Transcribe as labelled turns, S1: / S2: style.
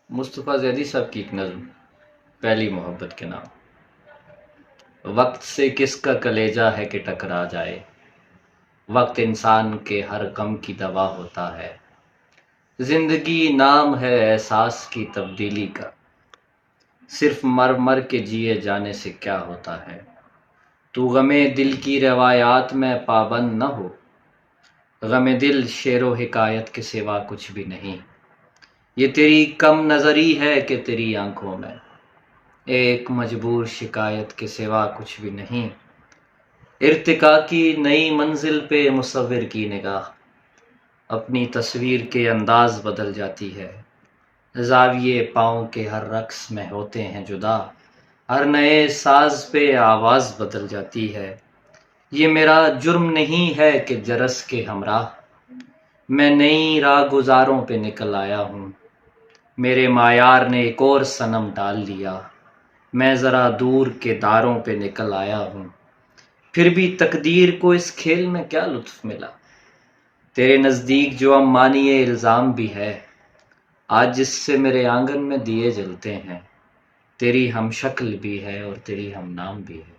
S1: مصطفیٰ زیدی صاحب کی ایک نظم، پہلی محبت کے نام۔ وقت سے کس کا کلیجہ ہے کہ ٹکرا جائے، وقت انسان کے ہر غم کی دوا ہوتا ہے۔ زندگی نام ہے احساس کی تبدیلی کا، صرف مر مر کے جیے جانے سے کیا ہوتا ہے۔ تو غم دل کی روایات میں پابند نہ ہو، غم دل شعر و حکایت کے سوا کچھ بھی نہیں۔ یہ تیری کم نظری ہے کہ تیری آنکھوں میں ایک مجبور شکایت کے سوا کچھ بھی نہیں۔ ارتقا کی نئی منزل پہ مصور کی نگاہ اپنی تصویر کے انداز بدل جاتی ہے۔ زاویے پاؤں کے ہر رقص میں ہوتے ہیں جدا، ہر نئے ساز پہ آواز بدل جاتی ہے۔ یہ میرا جرم نہیں ہے کہ جرس کے ہمراہ میں نئی راہ گزاروں پہ نکل آیا ہوں۔ میرے معیار نے ایک اور صنم ڈال لیا، میں ذرا دور کے داروں پہ نکل آیا ہوں۔ پھر بھی تقدیر کو اس کھیل میں کیا لطف ملا، تیرے نزدیک جو اب مانی الزام بھی ہے۔ آج جس سے میرے آنگن میں دیے جلتے ہیں، تیری ہم شکل بھی ہے اور تیری ہم نام بھی ہے۔